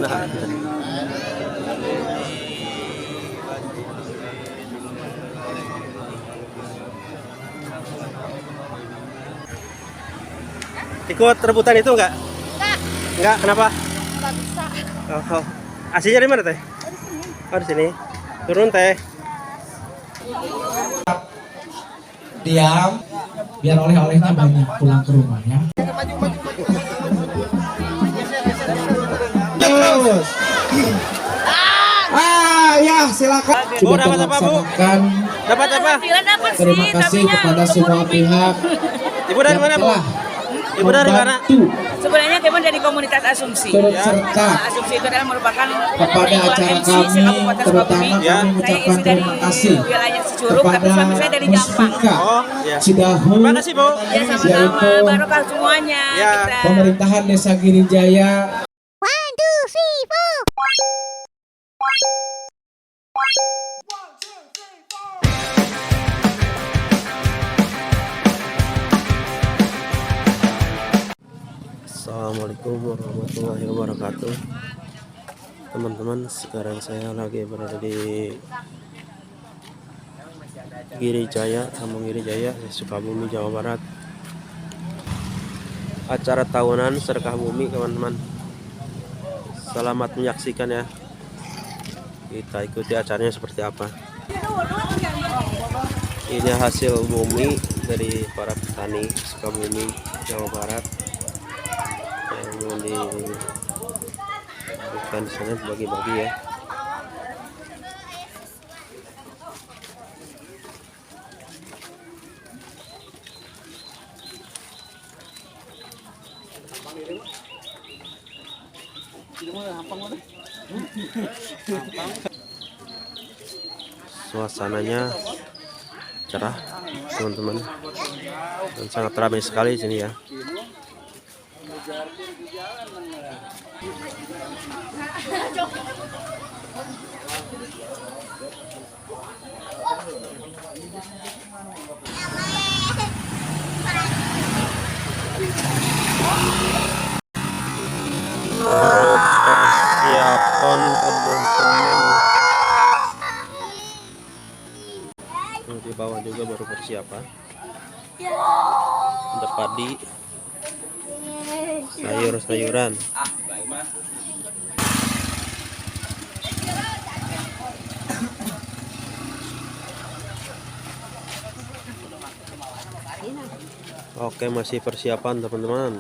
Nah, ikut rebutan itu enggak? Enggak, kenapa? Enggak bisa. Oh. Aslinya dari mana teh? Oh, di sini. Turun teh. Diam, biar oleh-olehnya banyak pulang ke rumah ya. Terus. Ya silakan. Bu, dapat apa, Bu? Dapat apa? Terima kasih kepada semua pihak. Ibu dari mana, Bu? Ibu dari mana? Sebenarnya kami dari komunitas Asumsi. Turut serta Asumsi itu adalah merupakan kepada acara kami, terutama kami mengucapkan terima kasih wilayah Cicurug, tapi suami saya dari Jampang. Mustika ya. Cidahu, Terima kasih, Bu. Ya sama-sama, yaitu barokah semuanya. Ya. Kita. pemerintahan Desa Girijaya. Assalamualaikum warahmatullahi wabarakatuh. Teman-teman, sekarang saya lagi berada di Girijaya, Kampung Girijaya, Sukabumi, Jawa Barat. Acara tahunan Sedekah Bumi, teman-teman. Selamat menyaksikan ya. Kita ikuti acaranya seperti apa. Ini hasil bumi dari para petani Sukabumi, Jawa Barat. Yang dibutuhkan di sana bagi-bagi ya. Suasananya cerah, teman-teman, dan sangat ramai sekali di sini ya. Persiapan kebun di bawah juga baru persiapan. Ada padi, sayur-sayuran. Oke, masih persiapan teman-teman.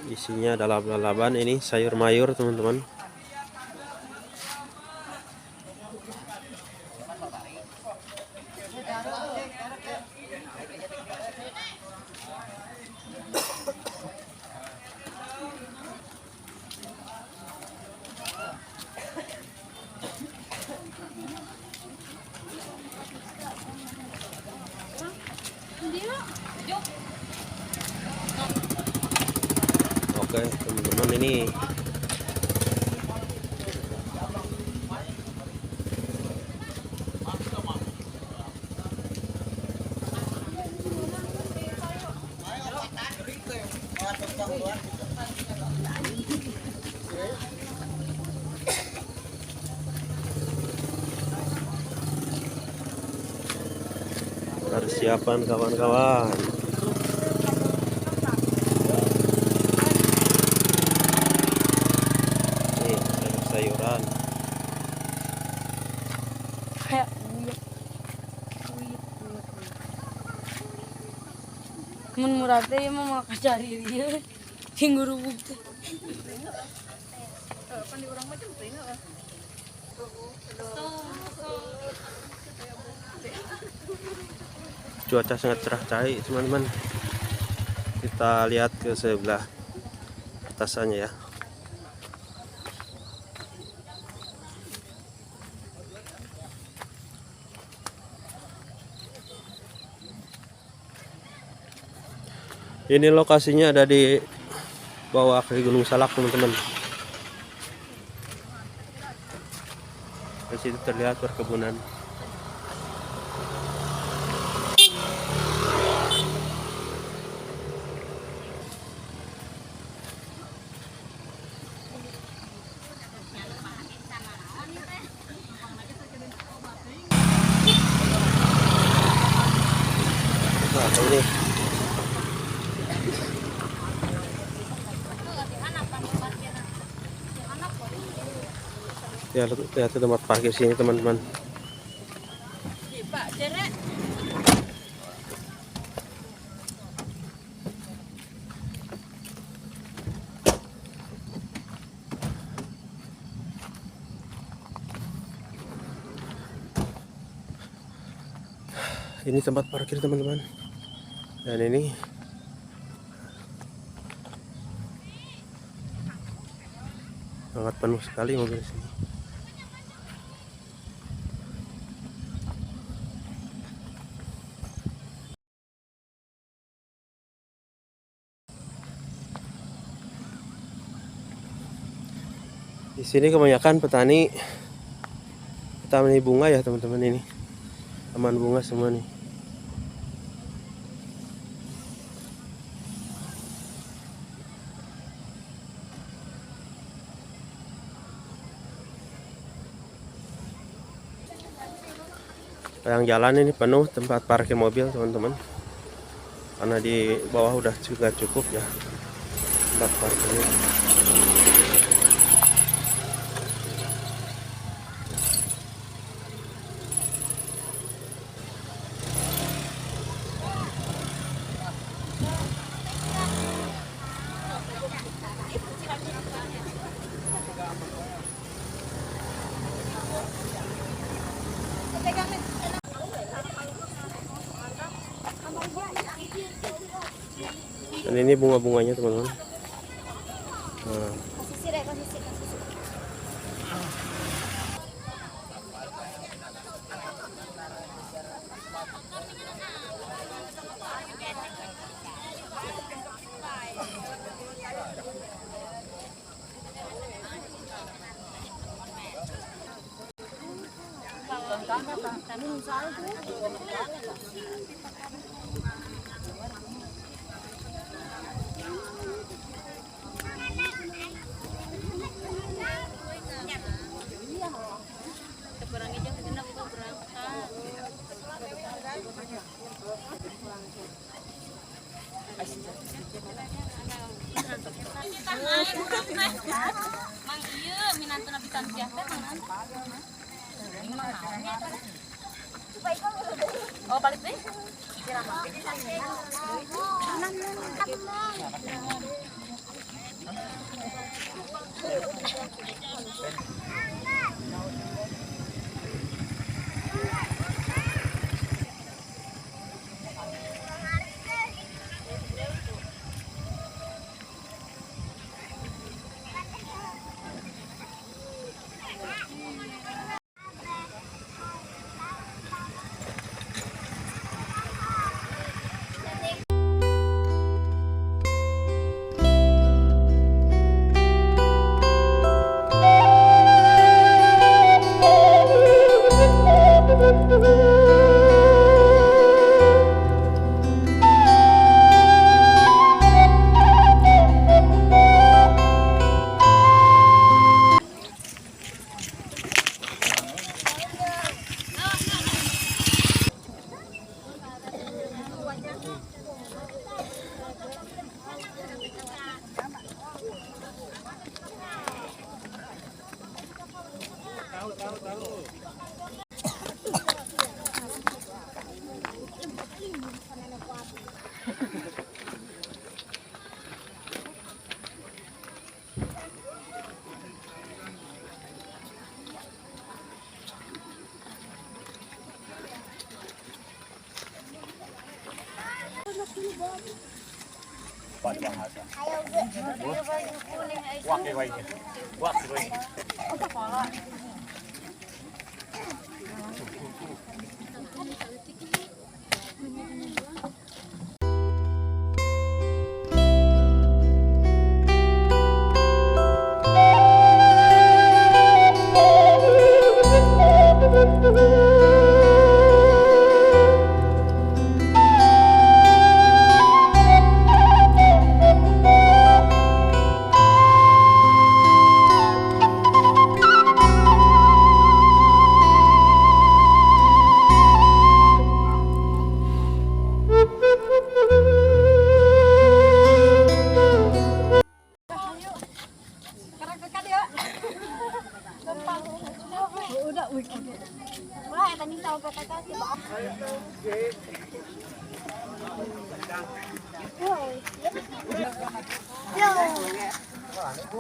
Isinya adalah lalaban, ini sayur mayur teman-teman. Oke teman-teman, ini persiapan kawan-kawan. Nih, sayur-sayuran. Kayak mun murate ya mau makan cari dia hingga rubuk tuh. Cuaca sangat cerah cahaya teman-teman. Kita lihat ke sebelah atasannya ya. Ini lokasinya ada di bawah kaki Gunung Salak teman-teman. Di situ terlihat perkebunan. ini. Ya, lihat tempat parkir sini teman-teman. Ini tempat parkir teman-teman, dan ini sangat penuh sekali mobil sini. Di sini kebanyakan petani bunga ya teman-teman, ini taman bunga semua nih. Yang jalan ini penuh tempat parkir mobil teman-teman, karena di bawah udah juga cukup ya tempat parkirnya. Dan ini bunga-bunganya teman-teman. Nah. Mang ieu minantuna pisan teh mangan. Oh, balik deh.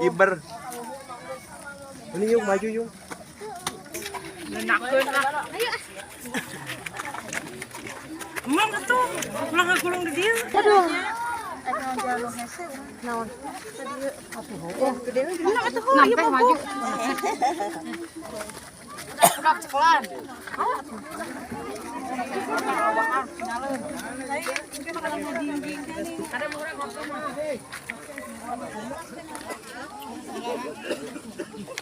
Iber. Ini yung maju yung. Lenakeun lah. Emang atuh, ulah ngagulung di dieu. Aduh. Nampeh maju. Udah cekelan.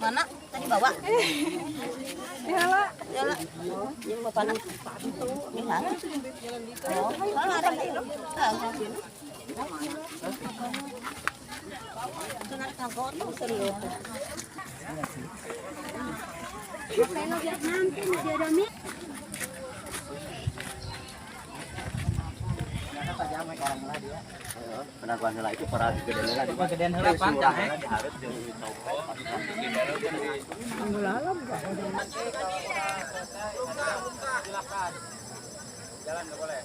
Mana? Tadi bawa. Dihala. Yang bapak nak. Dihala. Oh, kalau ada lagi dong. Sunat kangkot tuh serius. Penangguhan heula itu para gedean heula di gedean heula panjang dihareup jeung toko jalan enggak boleh.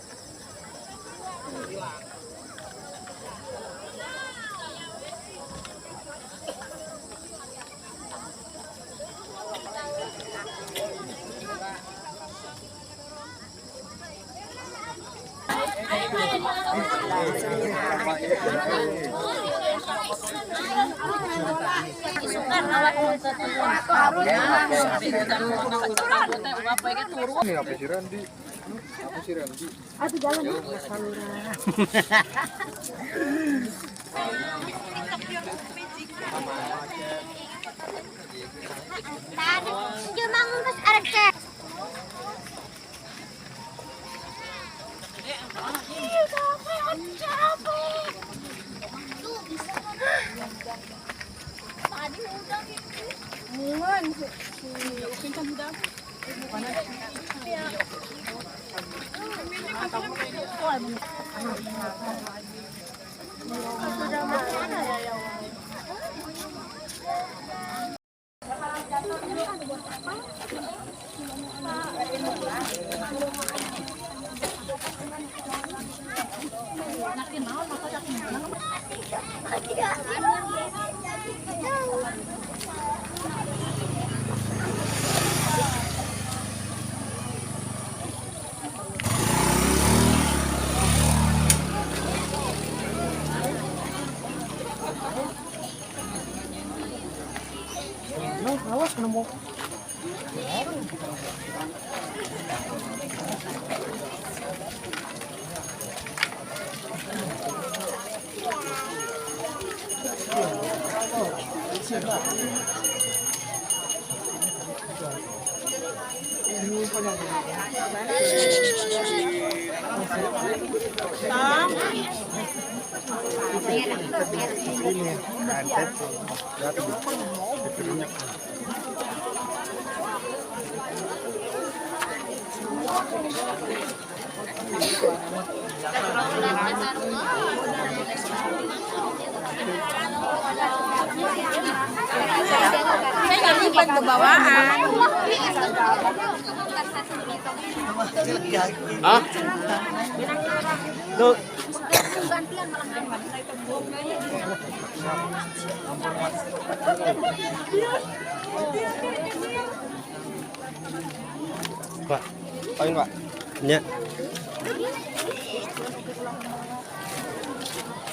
Saya nggak lipat ke bawaan. Ah? Tuh. Pak, poin Pak. Ya.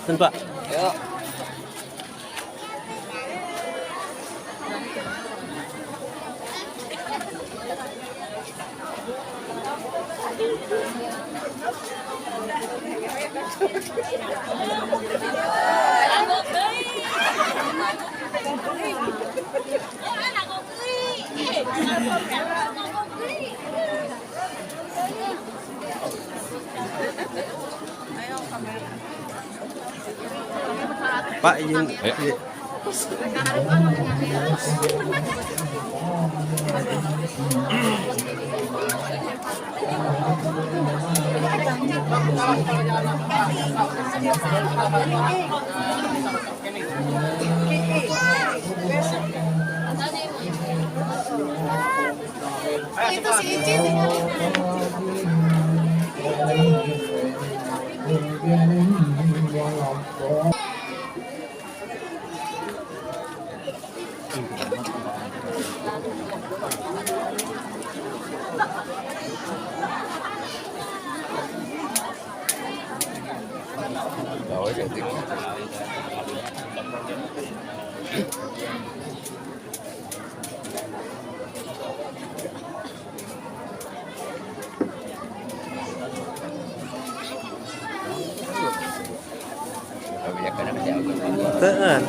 Ten Pak. Yo. Pak izin. Itu si Ici tinggal Tean.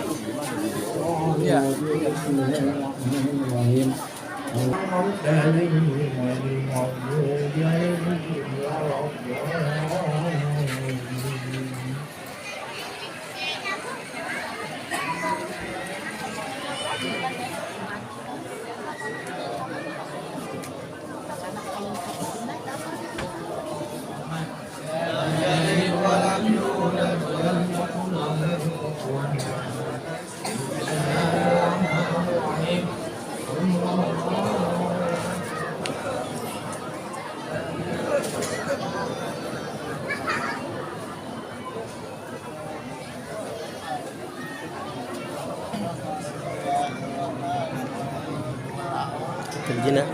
Terjina.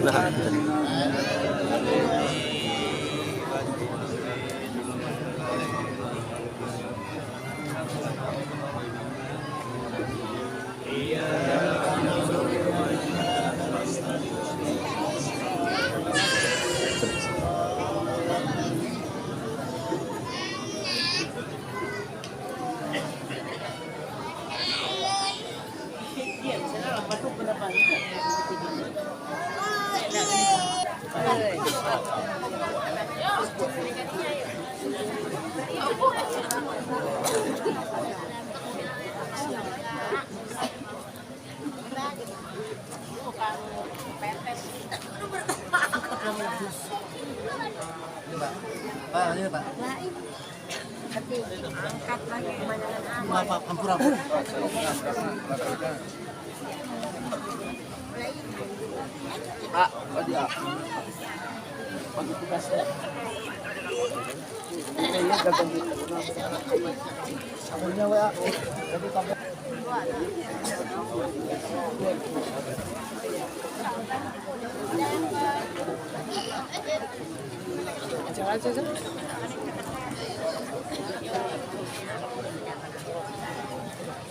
Nah.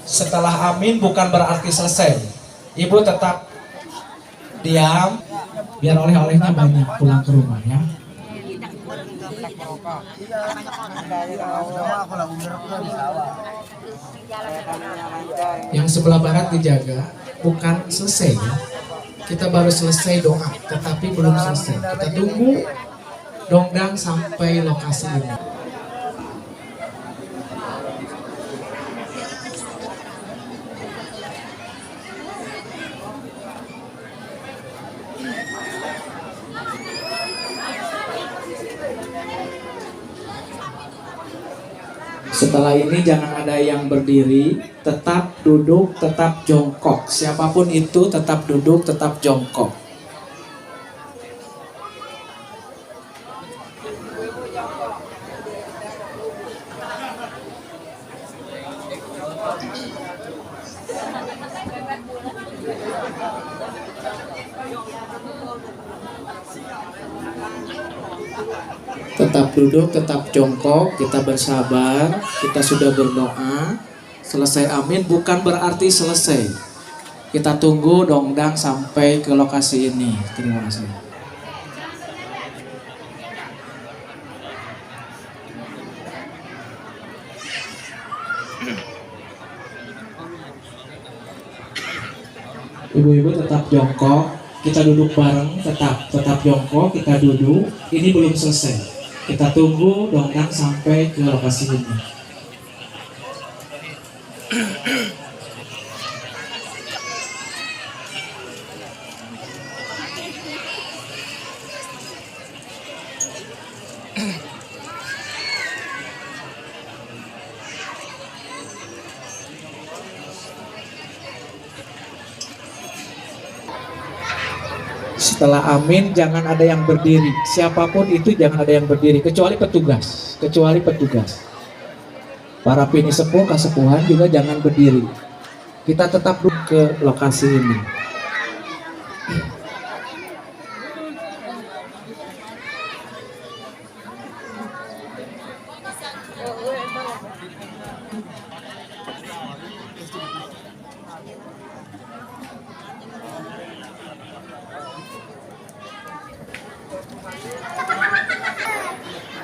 Setelah amin bukan berarti selesai. Ibu tetap diam biar oleh-olehnya banyak pulang ke rumah ya. Yang sebelah barat dijaga, bukan selesai ya. Kita baru selesai doa, tetapi belum selesai. Kita tunggu dongdang sampai lokasi ini. Setelah ini jangan ada yang berdiri, tetap duduk, tetap jongkok. Siapapun itu tetap duduk, tetap jongkok. Tetap duduk, tetap jongkok, kita bersabar, kita sudah berdoa. Selesai amin bukan berarti selesai. Kita tunggu dongdang sampai ke lokasi ini. Terima kasih. Ibu-ibu tetap jongkok, kita duduk bareng, tetap jongkok, kita duduk. Ini belum selesai. Kita tunggu dongdang sampai ke lokasi ini. Setelah amin jangan ada yang berdiri. Siapapun itu jangan ada yang berdiri kecuali petugas. Para pini sepuh, kasepuhan juga jangan berdiri. Kita tetap duduk ke lokasi ini.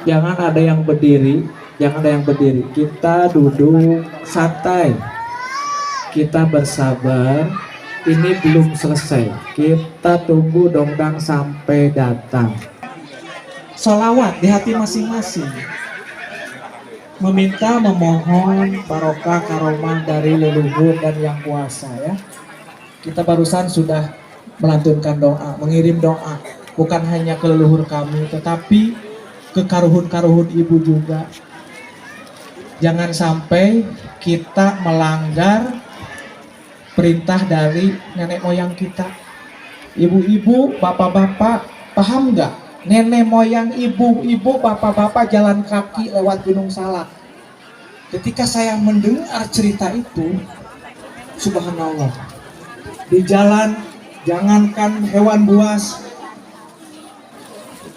Jangan ada yang berdiri, jangan ada yang berdiri. Kita duduk santai. Kita bersabar. Ini belum selesai. Kita tunggu dongdang sampai datang. Sholawat di hati masing-masing. Meminta, memohon barokah karomah dari leluhur dan yang kuasa ya. Kita barusan sudah melantunkan doa, mengirim doa. Bukan hanya ke leluhur kami, tetapi ke karuhun-karuhun ibu juga. Jangan sampai kita melanggar perintah dari nenek moyang kita. Ibu-ibu, bapak-bapak, paham nggak? Nenek moyang ibu-ibu, bapak-bapak jalan kaki lewat Gunung Salak. Ketika saya mendengar cerita itu, subhanallah, di jalan jangankan hewan buas,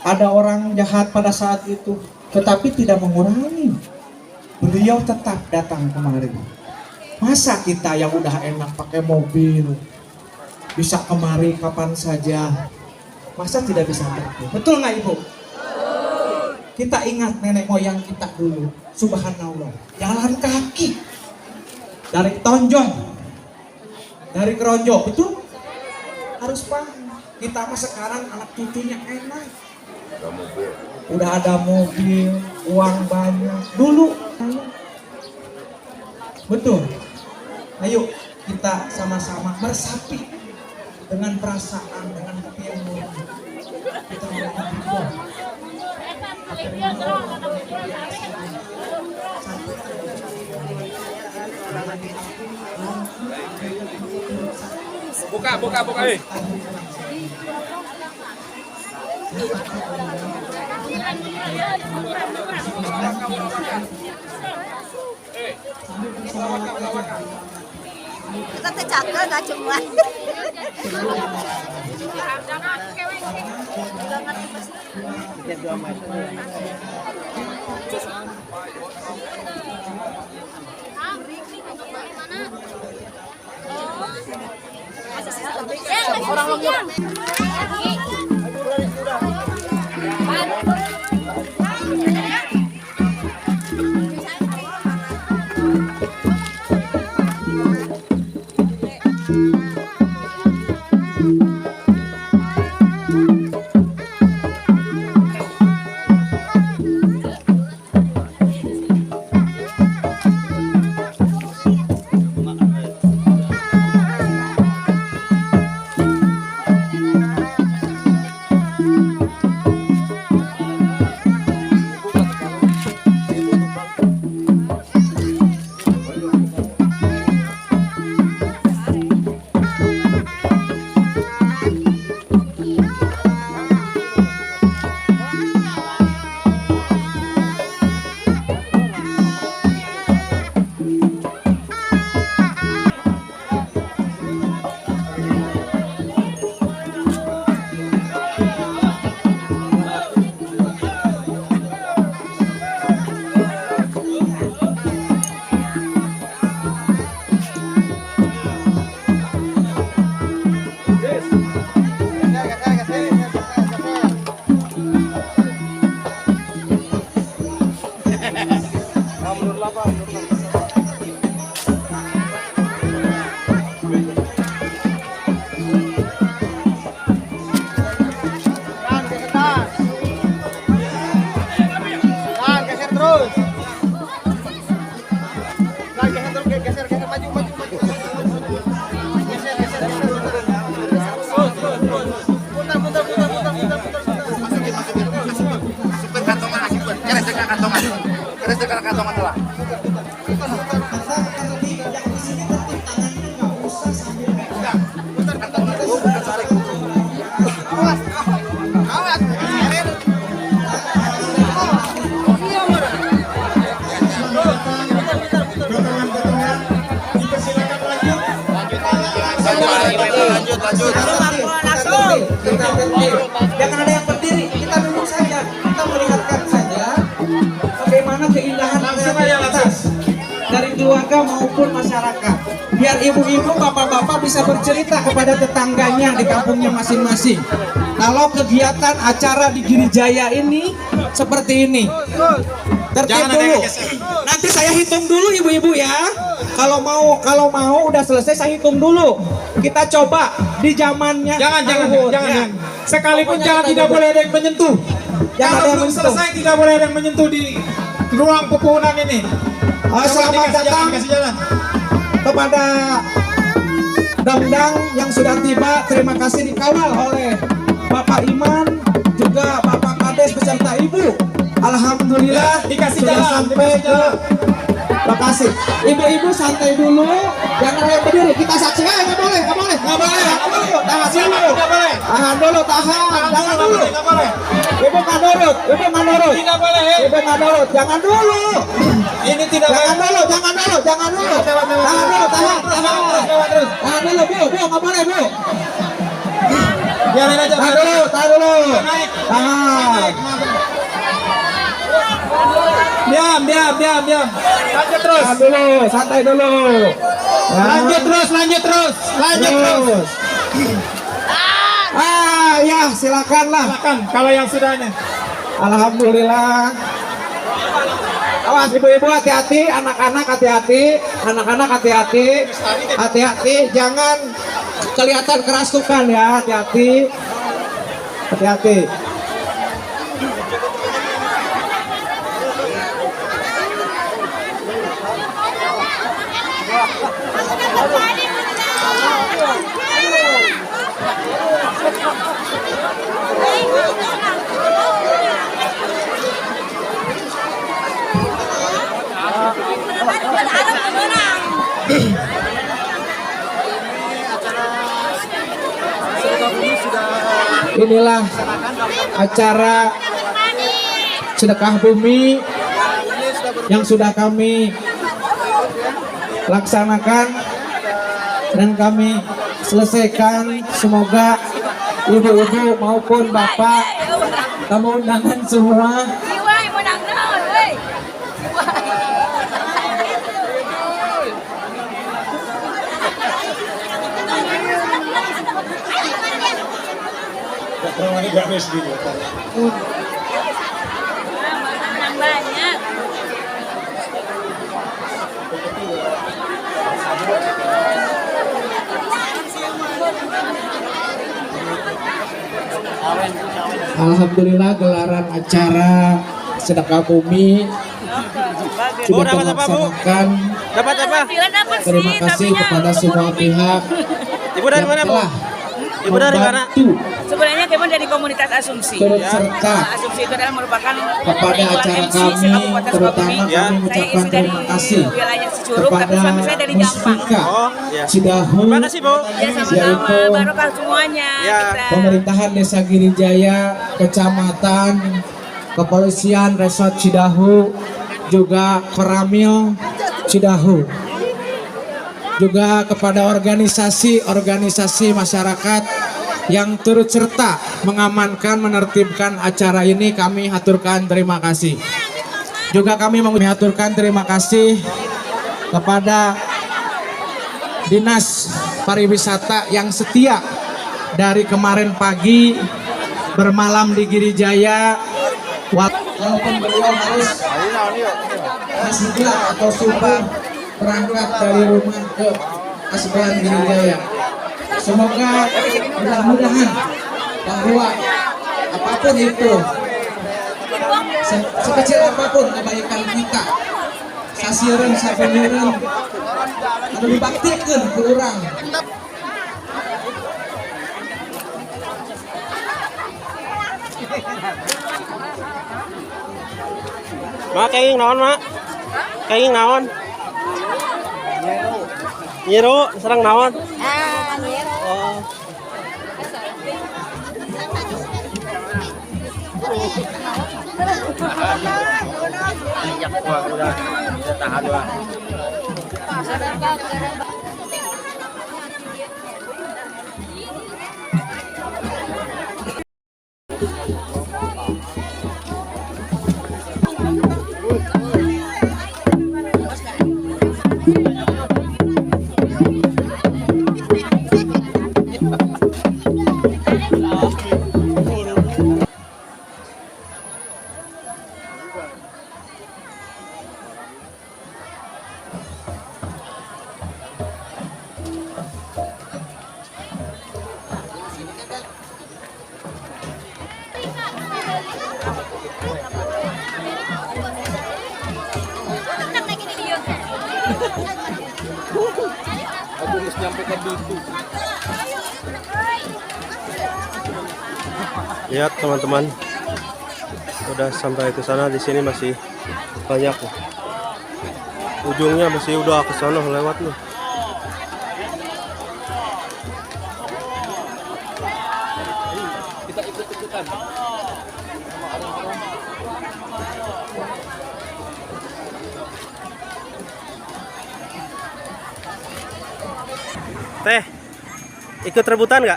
ada orang jahat pada saat itu, tetapi tidak mengurangi. Beliau tetap datang kemari. Masa kita yang udah enak pakai mobil bisa kemari kapan saja, masa tidak bisa pergi? Betul nggak Ibu? Kita ingat nenek moyang kita dulu, subhanallah, jalan kaki dari Tonjong, dari Keronjo, betul? Harus paham. Kita mah sekarang anak cucunya enak, udah ada mobil, uang banyak. Dulu, betul. Ayo kita sama-sama bersapi dengan perasaan, dengan hati yang murni. Kita berdoa. Buka. Kita teh cakep nggak cuma. Orang Jangan ada yang berdiri, kita duduk saja. Kita melihatkan saja bagaimana keindahan kreativitas dari keluarga maupun masyarakat. Biar ibu-ibu, bapak-bapak bisa bercerita kepada tetangganya di kampungnya masing-masing. Kalau kegiatan acara di Girijaya ini seperti ini. Tertib dulu. Nanti saya hitung dulu ibu-ibu ya. Kalau mau udah selesai saya hitung dulu. Kita coba di zamannya. Jangan. Sekalipun jangan, tidak boleh ada yang menyentuh. Jangan ada yang Belum menyentuh. selesai tidak boleh ada yang menyentuh di ruang pepohonan ini. Selamat datang Kasih jalan. kepada Dangdang yang sudah tiba. Terima kasih dikawal oleh Bapak Iman, juga Bapak Kades beserta Ibu. Alhamdulillah Dikasih sudah jalan, sampai ke lokasi. Ibu-ibu santai dulu, jangan yang berdiri. Kita saksikan, nggak boleh. Tahan dulu. Jangan dulu. Ibu nggak nurut. Tidak boleh. Ibu nggak nurut. Jangan dulu. Ini tidak Jangan boleh. dulu. Tahan dulu, Bu. Nggak boleh, Bu. Biarin aja. Tahan dulu. Naik. Tahan. Diam. Lanjut terus. Tahan dulu, santai dulu. Ya. Lanjut terus. Ya, silakanlah. Silakan kalau yang sudah ini. Alhamdulillah. Awas ibu-ibu hati-hati, anak-anak hati-hati, hati-hati, jangan kelihatan kerasukan ya, hati-hati. Inilah acara sedekah bumi yang sudah kami laksanakan dan kami selesaikan. Semoga ibu-ibu maupun bapak, tamu undangan semua banyak. Alhamdulillah gelaran acara sedekah bumi sudah terlaksanakan. Dapat apa? Terima kasih kepada semua pihak Ibu dari mana, Bu? telah Ibu dari mana? membantu Sebenarnya Kemon dari komunitas Asumsi. turut serta Asumsi itu adalah merupakan kepada acara MC kami, se-Kabupaten terutama Sukabumi. Ya. kami Saya mengucapkan isi dari terima kasih wilayah Securuk, tapi kepada suami saya dari Jampang. Mustika Oh, ya. Cidahu, Terima kasih, Bu. Ya sama-sama, yaitu barokah semuanya. Ya. Kita pemerintahan Desa Girijaya, Kecamatan, Kepolisian Resort Cidahu, juga Koramil Cidahu, juga kepada organisasi masyarakat yang turut serta mengamankan, menertibkan acara ini, kami haturkan terima kasih. Juga kami mengaturkan terima kasih kepada Dinas Pariwisata yang setia dari kemarin pagi bermalam di Girijaya. Walaupun beliau harus asbah atau subuh berangkat dari rumah ke Asbahan Girijaya. Semoga mudah-mudahan bahwa apapun itu, sekecil apapun kebaikan kita, sasiran sabeniran atau dibaktikan ke orang. Mak kenging naon, Mak? Kenging naon? Nyiru, serang naon? Oh. Lihat teman-teman, udah sampai ke sana. Di sini masih banyak nih. Ujungnya masih udah ke sana lewat nih. Teh, ikut rebutan nggak?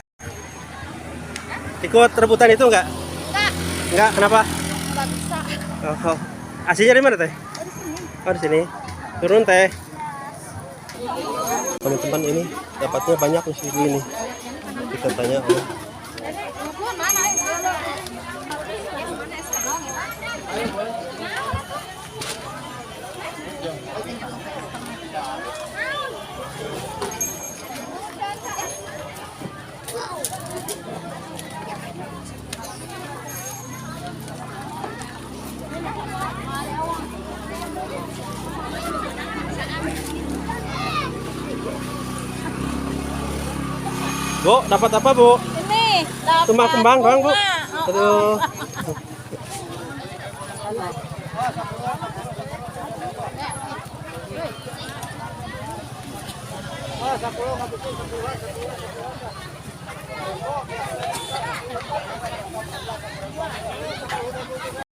Ikut rebutan itu nggak? Nggak, kenapa? Nggak bisa. Oh. Aslinya dari mana teh? Oh di sini. Turun teh. Teman-teman ini dapatnya banyak di sini nih. Kita tanya. Oh. Bu, dapat apa bu? Ini dapat Tumbang kembang doang bu. bunga. Aduh.